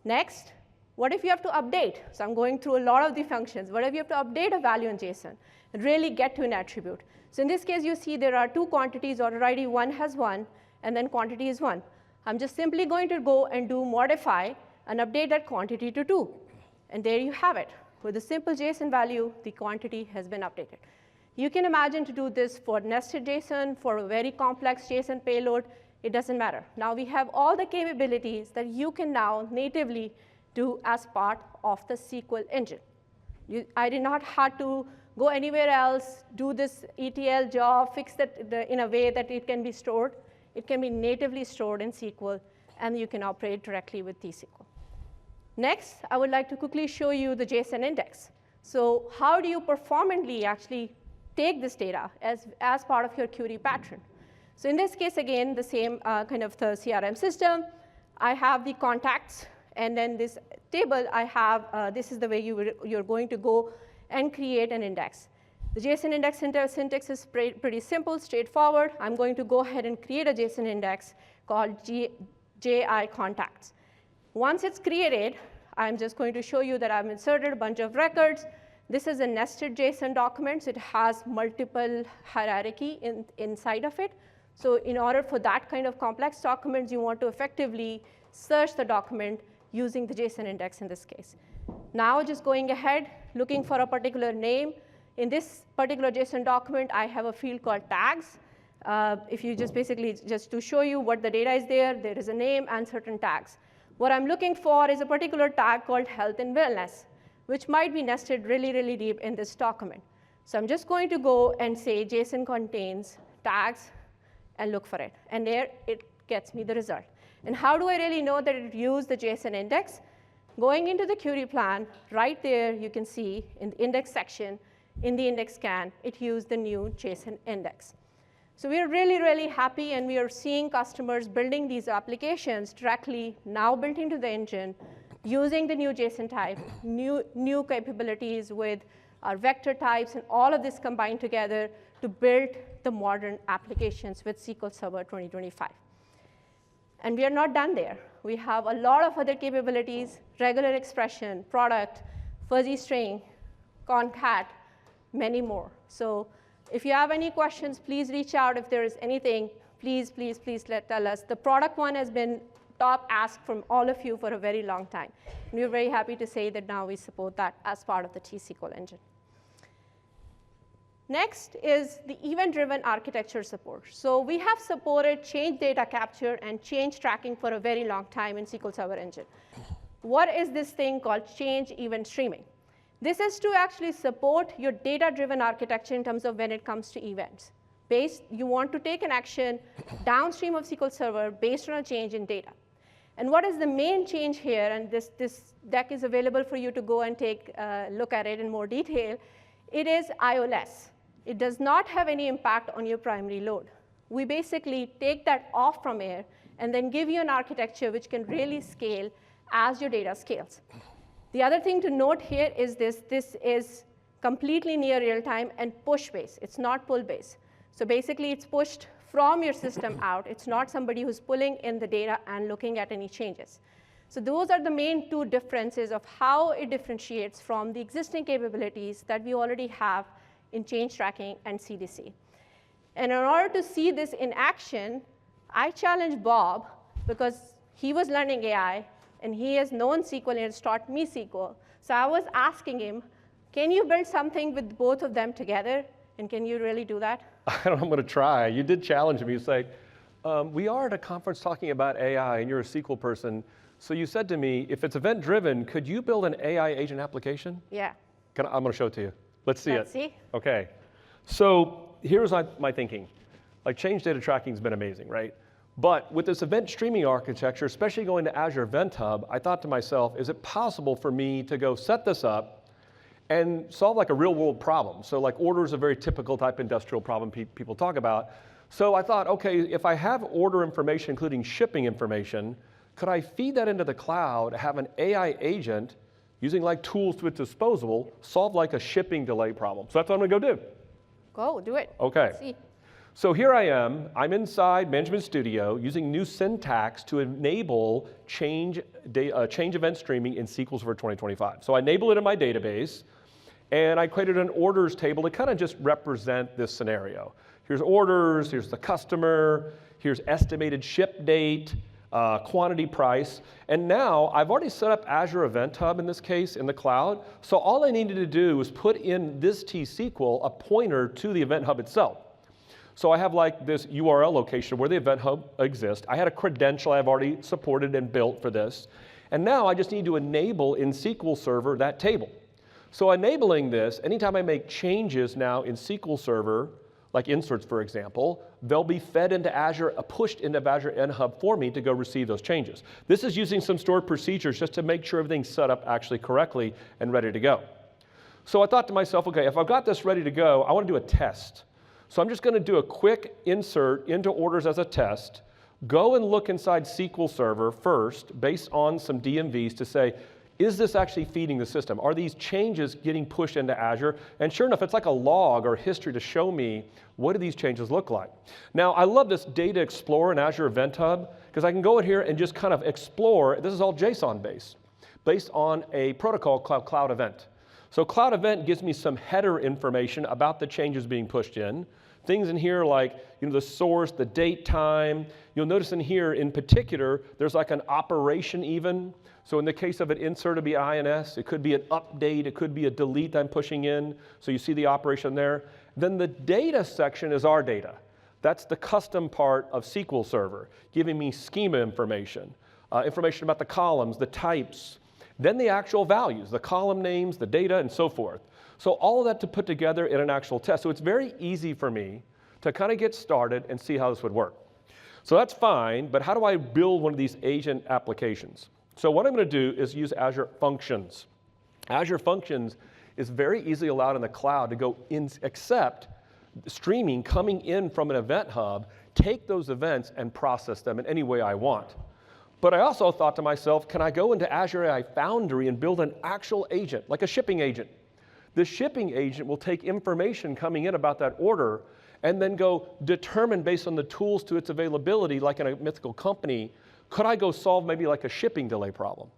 Next, what if you have to update? So I'm going through a lot of the functions. What if you have to update a value in JSON and really get to an attribute? So in this case, you see there are 2 quantities. Order ID 1 has 1, and then quantity is 1. I'm just simply going to go and do modify and update that quantity to 2. And there you have it. With a simple JSON value, the quantity has been updated. You can imagine to do this for nested JSON, for a very complex JSON payload. It doesn't matter. Now we have all the capabilities that you can now natively do as part of the SQL engine. I did not have to go anywhere else, do this ETL job, fix that in a way that it can be stored. It can be natively stored in SQL, and you can operate directly with T-SQL. Next, I would like to quickly show you the JSON index. So how do you performantly actually take this data as part of your query pattern? So in this case, again, the same kind of the CRM system. I have the contacts. And then this table, I have, this is the way you're going to go and create an index. The JSON index syntax is pretty simple, straightforward. I'm going to go ahead and create a JSON index called JI contacts. Once it's created, I'm just going to show you that I've inserted a bunch of records. This is a nested JSON document. So it has multiple hierarchy inside of it. So in order for that kind of complex documents, you want to effectively search the document using the JSON index in this case. Now just going ahead, looking for a particular name. In this particular JSON document, I have a field called tags. If you just basically, just to show you what the data is there is a name and certain tags. What I'm looking for is a particular tag called health and wellness, which might be nested really, really deep in this document. So I'm just going to go and say JSON contains tags and look for it. And there it gets me the result. And how do I really know that it used the JSON index? Going into the query plan, right there you can see in the index section, in the index scan, it used the new JSON index. So we are really, really happy, and we are seeing customers building these applications directly now built into the engine, using the new JSON type, new capabilities with our vector types, and all of this combined together to build the modern applications with SQL Server 2025. And we are not done there. We have a lot of other capabilities: regular expression, product, fuzzy string, concat, many more. So if you have any questions, please reach out. If there is anything, please, please, please tell us. The product one has been top ask from all of you for a very long time. And we're very happy to say that now we support that as part of the T-SQL engine. Next is the event-driven architecture support. So we have supported change data capture and change tracking for a very long time in SQL Server engine. What is this thing called change event streaming? This is to actually support your data-driven architecture in terms of when it comes to events. You want to take an action downstream of SQL Server based on a change in data. And what is the main change here, and this deck is available for you to go and take a look at it in more detail, it is IO-less. It does not have any impact on your primary load. We basically take that off from air and then give you an architecture which can really scale as your data scales. The other thing to note here is this is completely near real time and push-based. It's not pull-based. So basically, it's pushed from your system out. It's not somebody who's pulling in the data and looking at any changes. So those are the main two differences of how it differentiates from the existing capabilities that we already have in change tracking and CDC. And in order to see this in action, I challenged Bob, because he was learning AI, and he has known SQL and has taught me SQL. So I was asking him, can you build something with both of them together? And can you really do that? I don't know, I'm going to try. You did challenge me. You say, we are at a conference talking about AI, and you're a SQL person. So you said to me, if it's event-driven, could you build an AI agent application? Yeah. I'm going to show it to you. Let's see it. Let's see. OK. So here's my thinking. Like, change data tracking has been amazing, right? But with this event streaming architecture, especially going to Azure Event Hub, I thought to myself, is it possible for me to go set this up and solve like a real world problem? So like order is a very typical type industrial problem people talk about. So I thought, OK, if I have order information, including shipping information, could I feed that into the cloud, have an AI agent using like tools to its disposal, solve like a shipping delay problem? So that's what I'm going to go do. Go, do it. OK. Let's see. So here I am. I'm inside Management Studio using new syntax to enable change event streaming in SQL Server 2025. So I enable it in my database, and I created an orders table to kind of just represent this scenario. Here's orders, here's the customer, here's estimated ship date, quantity price. And now I've already set up Azure Event Hub in this case in the cloud. So all I needed to do was put in this T-SQL a pointer to the Event Hub itself. So I have like this URL location where the Event Hub exists. I had a credential I've already supported and built for this. And now I just need to enable in SQL Server that table. So enabling this, anytime I make changes now in SQL Server, like inserts, for example, they'll be fed into Azure, pushed into Azure NHub for me to go receive those changes. This is using some stored procedures just to make sure everything's set up actually correctly and ready to go. So I thought to myself, OK, if I've got this ready to go, I want to do a test. So I'm just going to do a quick insert into orders as a test, go and look inside SQL Server first, based on some DMVs to say, is this actually feeding the system? Are these changes getting pushed into Azure? And sure enough, it's like a log or history to show me what do these changes look like. Now, I love this Data Explorer in Azure Event Hub, because I can go in here and just kind of explore. This is all JSON based on a protocol called Cloud Event. So Cloud Event gives me some header information about the changes being pushed in. Things in here like the source, the date, time. You'll notice in here in particular, there's like an operation even. So in the case of an insert, it'd be INS. It could be an update. It could be a delete I'm pushing in. So you see the operation there. Then the data section is our data. That's the custom part of SQL Server, giving me schema information, information about the columns, the types, then the actual values, the column names, the data, and so forth. So all of that to put together in an actual test. So it's very easy for me to kind of get started and see how this would work. So that's fine, but how do I build one of these agent applications? So what I'm going to do is use Azure Functions. Azure Functions is very easily allowed in the cloud to go in, accept streaming coming in from an event hub, take those events and process them in any way I want. But I also thought to myself, can I go into Azure AI Foundry and build an actual agent, like a shipping agent? The shipping agent will take information coming in about that order and then go determine based on the tools to its availability, like in a mythical company, could I go solve maybe like a shipping delay problem?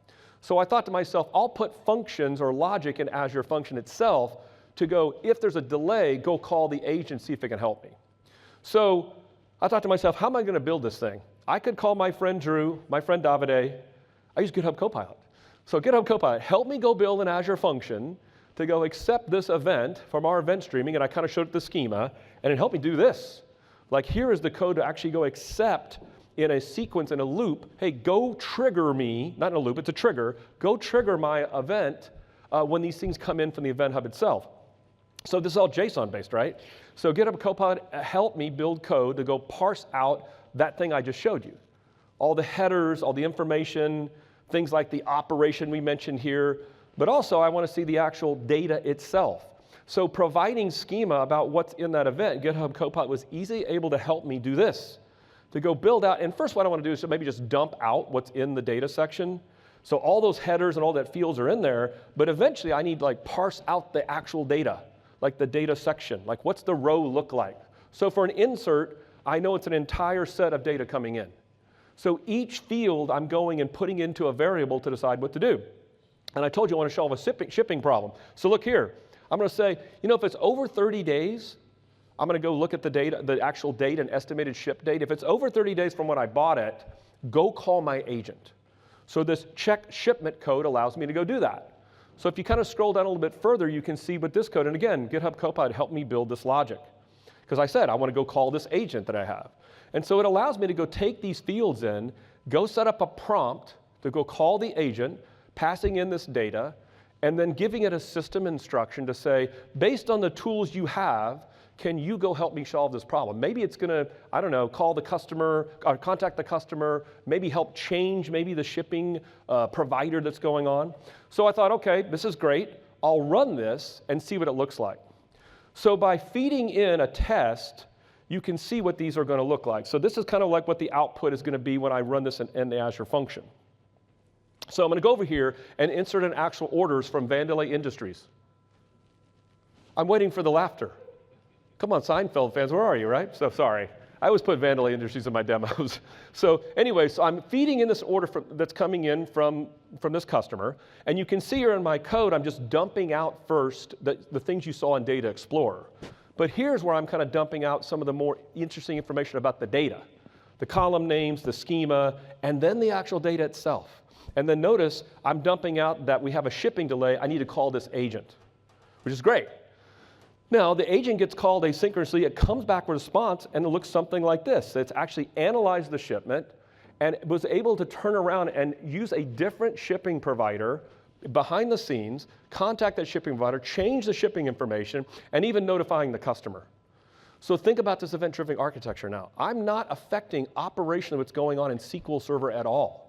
So I thought to myself, I'll put functions or logic in Azure Function itself to go, if there's a delay, go call the agent, see if it can help me. So I thought to myself, how am I going to build this thing? I could call my friend Drew, my friend 𝗦𝗽𝗲𝗍𝗂. I use GitHub Copilot. So GitHub Copilot, help me go build an Azure function to go accept this event from our event streaming, and I kind of showed it the schema, and it helped me do this. Like, here is the code to actually go accept in a sequence, in a loop, hey, go trigger me, not in a loop, it's a trigger, go trigger my event when these things come in from the Event Hub itself. So this is all JSON based, right? So GitHub Copilot helped me build code to go parse out that thing I just showed you. All the headers, all the information, things like the operation we mentioned here, but also I want to see the actual data itself. So providing schema about what's in that event, GitHub Copilot was easily able to help me do this, to go build out, and first what I want to do is maybe just dump out what's in the data section. So all those headers and all that fields are in there, but eventually I need to like parse out the actual data, like the data section, like what's the row look like. So for an insert, I know it's an entire set of data coming in. So each field I'm going and putting into a variable to decide what to do. And I told you I want to solve a shipping problem. So look here, I'm going to say, you know, if it's over 30 days, I'm going to go look at the data, the actual date and estimated ship date. If it's over 30 days from when I bought it, go call my agent. So this check shipment code allows me to go do that. So if you kind of scroll down a little bit further, you can see what this code, and again, GitHub Copilot helped me build this logic. Because I said, I want to go call this agent that I have. And so it allows me to go take these fields in, go set up a prompt to go call the agent, passing in this data, and then giving it a system instruction to say, based on the tools you have, can you go help me solve this problem? Maybe it's going to, I don't know, call the customer, or contact the customer, maybe help change maybe the shipping provider that's going on. So I thought, okay, this is great. I'll run this and see what it looks like. So by feeding in a test, you can see what these are going to look like. So this is kind of like what the output is going to be when I run this in the Azure function. So I'm going to go over here and insert an actual orders from Vandelay Industries. I'm waiting for the laughter. Come on, Seinfeld fans, where are you, right? So sorry. I always put Vandelay Industries in my demos. So anyway, so I'm feeding in this order that's coming in from this customer. And you can see here in my code, I'm just dumping out first the things you saw in Data Explorer. But here's where I'm kind of dumping out some of the more interesting information about the data. The column names, the schema, and then the actual data itself. And then notice I'm dumping out that we have a shipping delay. I need to call this agent, which is great. Now, the agent gets called asynchronously. It comes back with a response, and it looks something like this. It's actually analyzed the shipment and was able to turn around and use a different shipping provider behind the scenes, contact that shipping provider, change the shipping information, and even notifying the customer. So think about this event-driven architecture now. I'm not affecting operationally what's going on in SQL Server at all.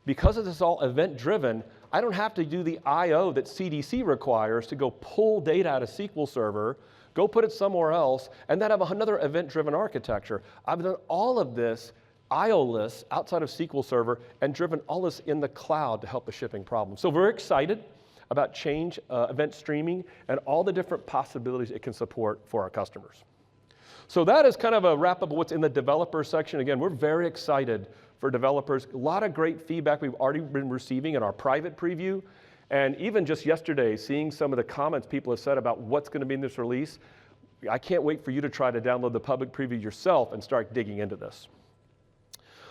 Because this is all event-driven, I don't have to do the I/O that CDC requires to go pull data out of SQL Server, go put it somewhere else, and then have another event-driven architecture. I've done all of this I/O-less outside of SQL Server and driven all this in the cloud to help the shipping problem. So we're excited about change event streaming and all the different possibilities it can support for our customers. So that is kind of a wrap up of what's in the developer section. Again, we're very excited for developers. A lot of great feedback we've already been receiving in our private preview. And even just yesterday, seeing some of the comments people have said about what's going to be in this release, I can't wait for you to try to download the public preview yourself and start digging into this.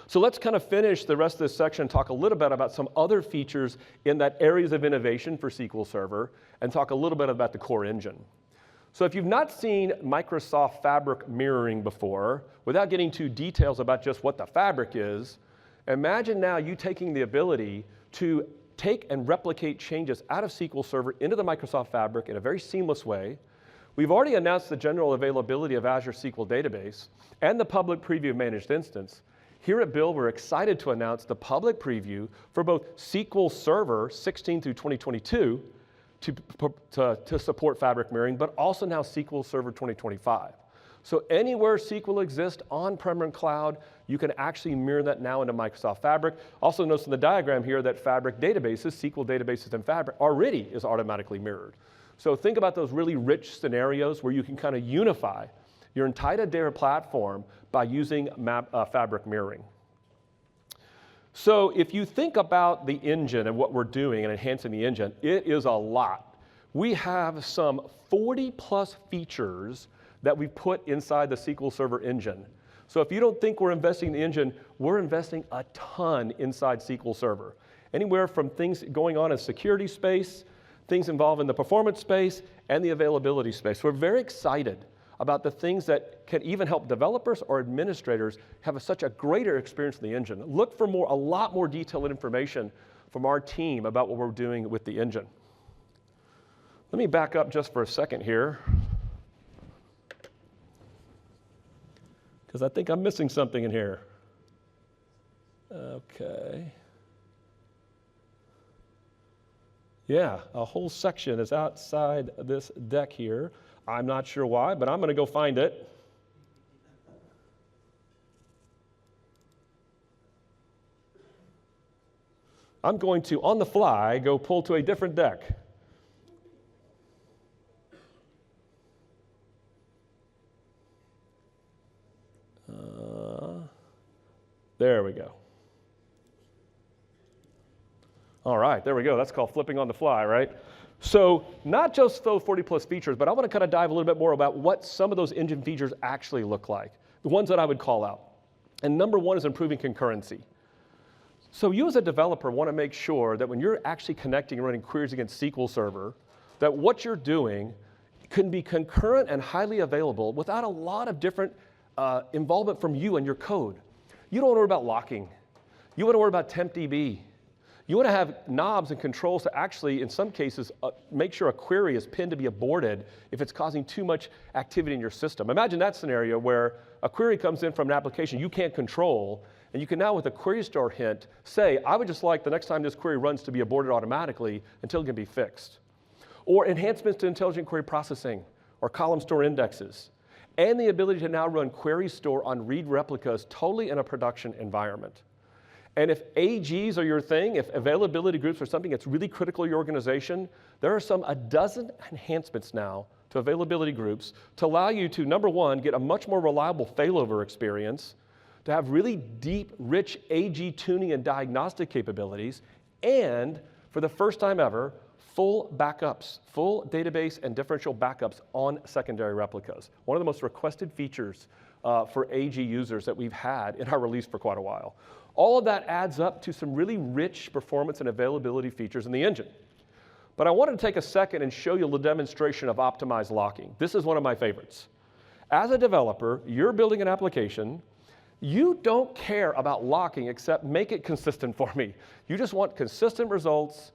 So let's kind of finish the rest of this section and talk a little bit about some other features in that areas of innovation for SQL Server and talk a little bit about the core engine. So if you've not seen Microsoft Fabric mirroring before, without getting into details about just what the fabric is, imagine now you taking the ability to take and replicate changes out of SQL Server into the Microsoft Fabric in a very seamless way. We've already announced the general availability of Azure SQL Database and the public preview of Managed Instance. Here at Build, we're excited to announce the public preview for both SQL Server 16 through 2022 to support Fabric mirroring, but also now SQL Server 2025. So anywhere SQL exists on-prem and cloud, you can actually mirror that now into Microsoft Fabric. Also notice in the diagram here that Fabric databases, SQL databases and Fabric already is automatically mirrored. So think about those really rich scenarios where you can kind of unify your entire data platform by using Fabric mirroring. So if you think about the engine and what we're doing and enhancing the engine, it is a lot. We have some 40+ features that we put inside the SQL Server engine. So if you don't think we're investing in the engine, we're investing a ton inside SQL Server. Anywhere from things going on in security space, things involved in the performance space, and the availability space. We're very excited about the things that can even help developers or administrators have such a greater experience in the engine. Look for a lot more detailed information from our team about what we're doing with the engine. Let me back up just for a second here, because I think I'm missing something in here. Okay. Yeah, a whole section is outside this deck here. I'm not sure why, but I'm going to go find it. I'm going to, on the fly, go pull to a different deck. There we go. All right, there we go. That's called flipping on the fly, right? So not just those 40+ features, but I want to kind of dive a little bit more about what some of those engine features actually look like, the ones that I would call out. And number one is improving concurrency. So you as a developer want to make sure that when you're actually connecting and running queries against SQL Server, that what you're doing can be concurrent and highly available without a lot of different involvement from you and your code. You don't want to worry about locking. You want to worry about TempDB. You want to have knobs and controls to actually, in some cases, make sure a query is pinned to be aborted if it's causing too much activity in your system. Imagine that scenario where a query comes in from an application you can't control, and you can now, with a query store hint, say, I would just like the next time this query runs to be aborted automatically until it can be fixed. Or enhancements to intelligent query processing, or column store indexes, and the ability to now run query store on read replicas totally in a production environment. And if AGs are your thing, if availability groups are something that's really critical to your organization, there are a dozen enhancements now to availability groups to allow you to, number one, get a much more reliable failover experience, to have really deep, rich AG tuning and diagnostic capabilities, and for the first time ever, full backups, full database and differential backups on secondary replicas. One of the most requested features for AG users that we've had in our release for quite a while. All of that adds up to some really rich performance and availability features in the engine. But I wanted to take a second and show you a little demonstration of optimized locking. This is one of my favorites. As a developer, you're building an application. You don't care about locking except make it consistent for me. You just want consistent results.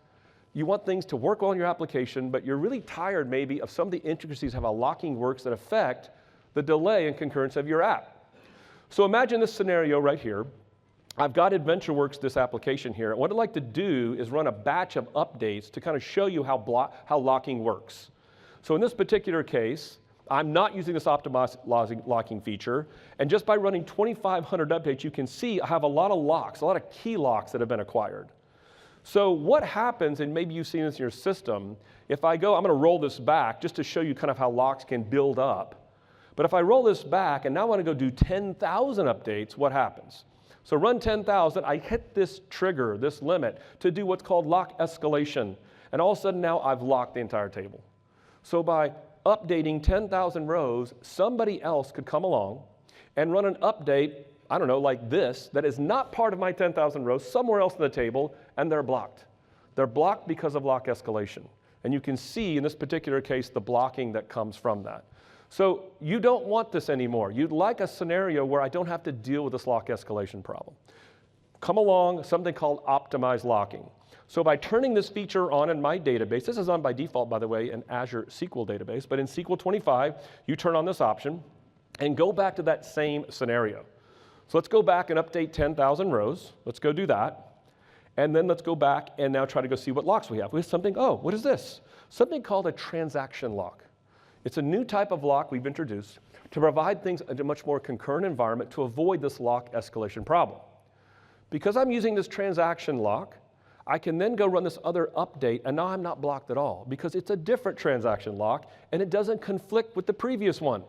You want things to work well in your application, but you're really tired maybe of some of the intricacies of how locking works that affect the delay and concurrence of your app. So imagine this scenario right here. I've got AdventureWorks, this application here. And what I'd like to do is run a batch of updates to kind of show you how locking works. So in this particular case, I'm not using this optimized locking feature. And just by running 2,500 updates, you can see I have a lot of locks, a lot of key locks that have been acquired. So what happens, and maybe you've seen this in your system, if I go, I'm going to roll this back just to show you kind of how locks can build up. But if I roll this back and now I want to go do 10,000 updates, what happens? So run 10,000, I hit this trigger, this limit, to do what's called lock escalation. And all of a sudden now I've locked the entire table. So by updating 10,000 rows, somebody else could come along and run an update, I don't know, like this, that is not part of my 10,000 rows, somewhere else in the table, and they're blocked. They're blocked because of lock escalation. And you can see in this particular case the blocking that comes from that. So you don't want this anymore. You'd like a scenario where I don't have to deal with this lock escalation problem. Come along, something called optimized locking. So by turning this feature on in my database, this is on by default, by the way, in Azure SQL database, but in SQL 25, you turn on this option and go back to that same scenario. So let's go back and update 10,000 rows. Let's go do that. And then let's go back and now try to go see what locks we have. We have something, oh, what is this? Something called a transaction lock. It's a new type of lock we've introduced to provide things in a much more concurrent environment to avoid this lock escalation problem. Because I'm using this transaction lock, I can then go run this other update, and now I'm not blocked at all because it's a different transaction lock, and it doesn't conflict with the previous one.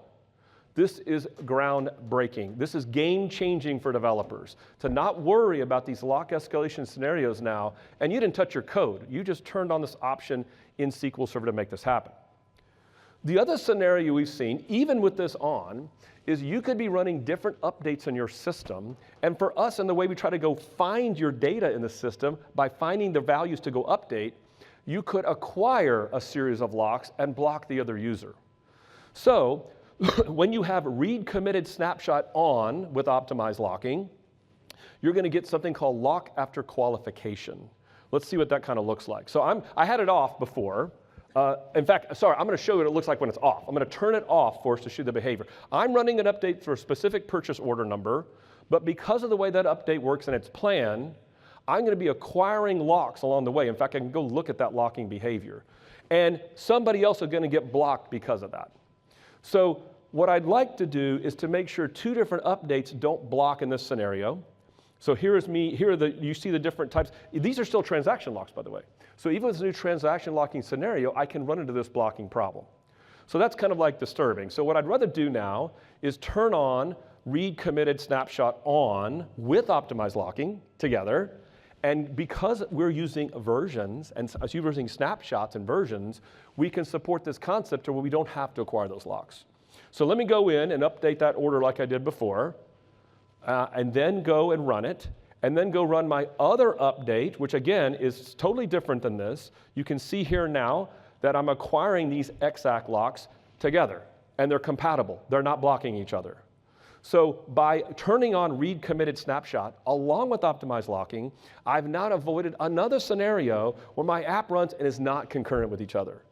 This is groundbreaking. This is game-changing for developers to not worry about these lock escalation scenarios now, and you didn't touch your code. You just turned on this option in SQL Server to make this happen. The other scenario we've seen, even with this on, is you could be running different updates in your system, and for us, and the way we try to go find your data in the system, by finding the values to go update, you could acquire a series of locks and block the other user. So, when you have read committed snapshot on with optimized locking, you're going to get something called lock after qualification. Let's see what that kind of looks like. So I had it off before. In fact, sorry, I'm going to show you what it looks like when it's off. I'm going to turn it off for us to show the behavior. I'm running an update for a specific purchase order number, but because of the way that update works and its plan, I'm going to be acquiring locks along the way. In fact, I can go look at that locking behavior. And somebody else is going to get blocked because of that. So what I'd like to do is to make sure two different updates don't block in this scenario. So here is me, you see the different types. These are still transaction locks, by the way. So even with this new transaction locking scenario, I can run into this blocking problem. So that's kind of like disturbing. So what I'd rather do now is turn on read committed snapshot on with optimized locking together. And because we're using versions, and as you're using snapshots and versions, we can support this concept to where we don't have to acquire those locks. So let me go in and update that order like I did before, and then go and run it, and then go run my other update, which again is totally different than this. You can see here now that I'm acquiring these exact locks together, and they're compatible. They're not blocking each other. So by turning on read committed snapshot along with optimized locking, I've now avoided another scenario where my app runs and is not concurrent with each other.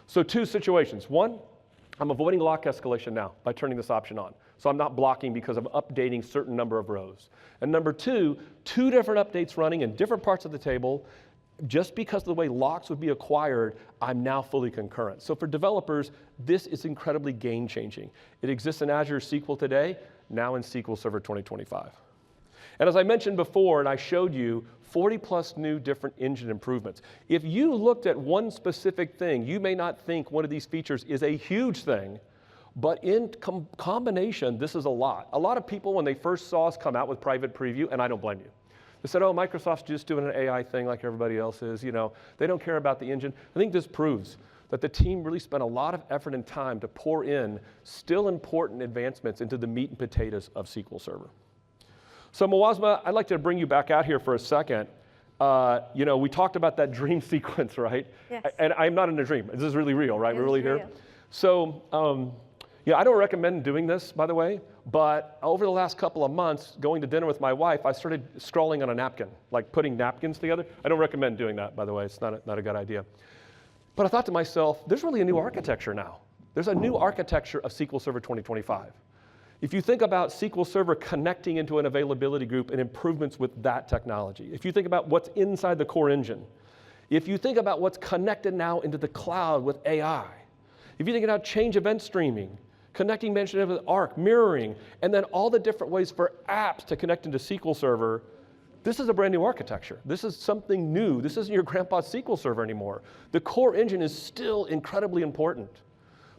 So two situations. One, I'm avoiding lock escalation now by turning this option on. So I'm not blocking because I'm updating certain number of rows. And number two different updates running in different parts of the table. Just because of the way locks would be acquired, I'm now fully concurrent. So for developers, this is incredibly game-changing. It exists in Azure SQL today, now in SQL Server 2025. And as I mentioned before, and I showed you, 40+ new different engine improvements. If you looked at one specific thing, you may not think one of these features is a huge thing, but in combination, this is a lot. A lot of people, when they first saw us come out with private preview, and I don't blame you, they said, oh, Microsoft's just doing an AI thing like everybody else is. You know, they don't care about the engine. I think this proves that the team really spent a lot of effort and time to pour in still important advancements into the meat and potatoes of SQL Server. So Muazma, I'd like to bring you back out here for a second. You know, we talked about that dream sequence, right? Yes. And I'm not in a dream. This is really real, right? We're really here. Real. So, yeah, I don't recommend doing this, by the way, but over the last couple of months, going to dinner with my wife, I started scrolling on a napkin, like putting napkins together. I don't recommend doing that, by the way. It's not a good idea. But I thought to myself, there's really a new architecture now. There's a new architecture of SQL Server 2025. If you think about SQL Server connecting into an availability group and improvements with that technology, if you think about what's inside the core engine, if you think about what's connected now into the cloud with AI, if you think about change event streaming, connecting mentioned with Arc, mirroring, and then all the different ways for apps to connect into SQL Server, this is a brand new architecture. This is something new. This isn't your grandpa's SQL Server anymore. The core engine is still incredibly important.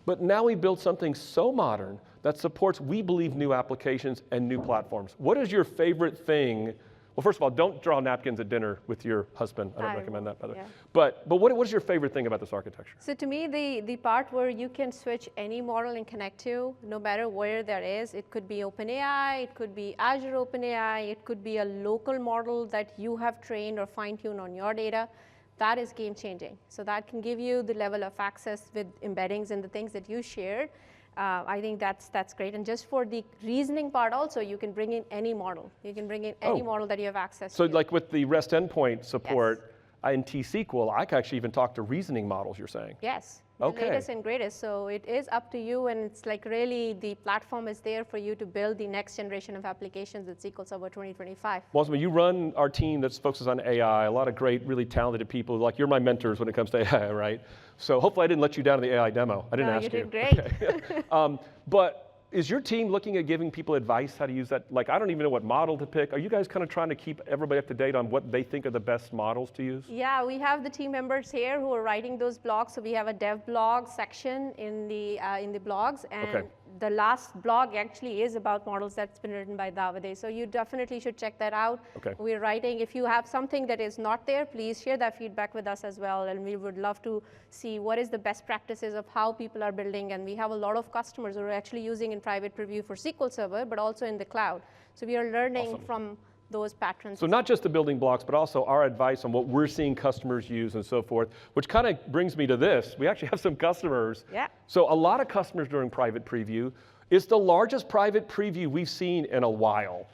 But now we built something so modern that supports, we believe, new applications and new platforms. What is your favorite thing? Well, first of all, don't draw napkins at dinner with your husband. I don't recommend that, by the way. But what is your favorite thing about this architecture? So to me, the part where you can switch any model and connect to, no matter where that is, it could be OpenAI, it could be Azure OpenAI, it could be a local model that you have trained or fine-tuned on your data. That is game-changing. So that can give you the level of access with embeddings and the things that you shared. I think that's great. And just for the reasoning part also, you can bring in any model. You can bring in any model that you have access to. So like with the REST endpoint support in T-SQL, I can actually even talk to reasoning models, you're saying? Yes. Okay. The latest and greatest. So it is up to you, and it's like really the platform is there for you to build the next generation of applications with SQL Server 2025. Muazma, you run our team that focuses on AI, a lot of great, really talented people. Like, you're my mentors when it comes to AI, right? So hopefully I didn't let you down in the AI demo. I didn't ask you. You did great. Okay. But is your team looking at giving people advice how to use that? Like, I don't even know what model to pick. Are you guys kind of trying to keep everybody up to date on what they think are the best models to use? Yeah, we have the team members here who are writing those blogs. So we have a dev blog section in the blogs, and the last blog actually is about models that's been written by 𝗦𝗲𝗍𝗍. So you definitely should check that out. Okay. We're writing, if you have something that is not there, please share that feedback with us as well. And we would love to see what is the best practices of how people are building. And we have a lot of customers who are actually using in private preview for SQL Server, but also in the cloud. So we are learning from those patterns. So not just the building blocks, but also our advice on what we're seeing customers use and so forth, which kind of brings me to this. We actually have some customers. Yeah. So a lot of customers during private preview. It's the largest private preview we've seen in a while,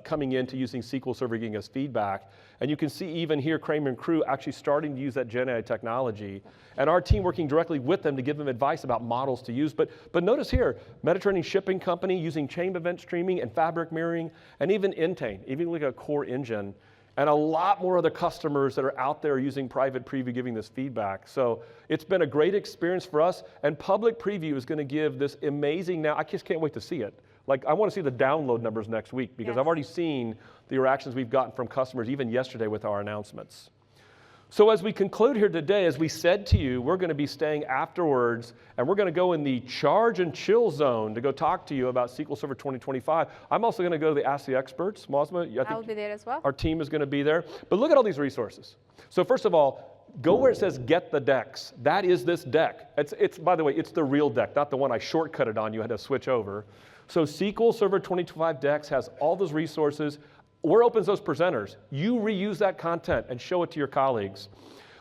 coming into using SQL Server, giving us feedback. And you can see even here, Kramer and crew actually starting to use that Gen AI technology. And our team working directly with them to give them advice about models to use. But notice here, Mediterranean Shipping Company using chain event streaming and fabric mirroring, and even Intane, even like a core engine. And a lot more other customers that are out there using private preview giving this feedback. So it's been a great experience for us, and public preview is going to give this amazing, now I just can't wait to see it. Like, I want to see the download numbers next week, because I've already seen the reactions we've gotten from customers even yesterday with our announcements. So as we conclude here today, as we said to you, we're going to be staying afterwards, and we're going to go in the charge and chill zone to go talk to you about SQL Server 2025. I'm also going to go to the Ask the Experts. Muazma, I'll be there as well. Our team is going to be there. But look at all these resources. So first of all, go where it says get the decks. That is this deck. It's by the way, it's the real deck, not the one I shortcutted on you, had to switch over. So SQL Server 2025 decks has all those resources. Where opens those presenters? You reuse that content and show it to your colleagues.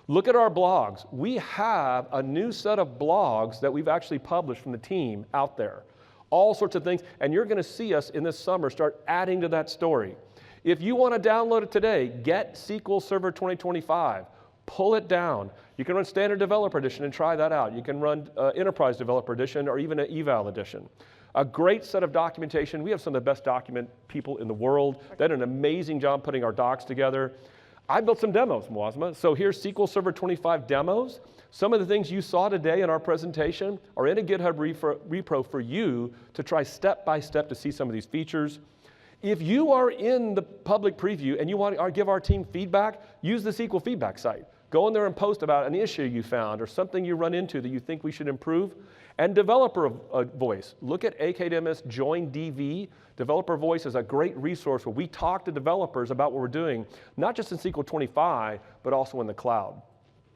Look at our blogs. We have a new set of blogs that we've actually published from the team out there. All sorts of things, and you're going to see us in this summer start adding to that story. If you want to download it today, get SQL Server 2025. Pull it down. You can run Standard Developer Edition and try that out. You can run Enterprise Developer Edition or even an Eval Edition. A great set of documentation. We have some of the best document people in the world. They did an amazing job putting our docs together. I built some demos, Muazma. So here's SQL Server 25 demos. Some of the things you saw today in our presentation are in a GitHub repo for you to try step by step to see some of these features. If you are in the public preview and you want to give our team feedback, use the SQL feedback site. Go in there and post about an issue you found or something you run into that you think we should improve. And developer voice. Look at AKDMS Join DV. Developer voice is a great resource where we talk to developers about what we're doing, not just in SQL 25, but also in the cloud.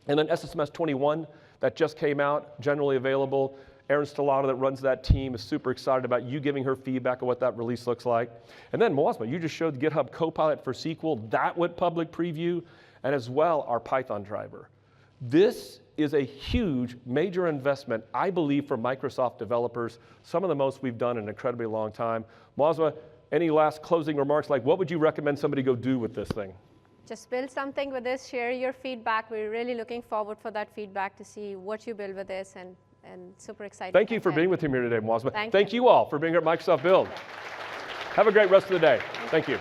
And then SSMS 21, that just came out, generally available. Erin Stellato that runs that team is super excited about you giving her feedback on what that release looks like. And then Muazma, you just showed GitHub Copilot for SQL. That went public preview, and as well our Python driver. This is a huge, major investment, I believe, for Microsoft developers, some of the most we've done in an incredibly long time. Muazma, any last closing remarks, like what would you recommend somebody go do with this thing? Just build something with this, share your feedback. We're really looking forward for that feedback to see what you build with this, and super excited. Thank you for being with me here today, Muazma. Thank you all for being here at Microsoft Build. Have a great rest of the day. Thank you.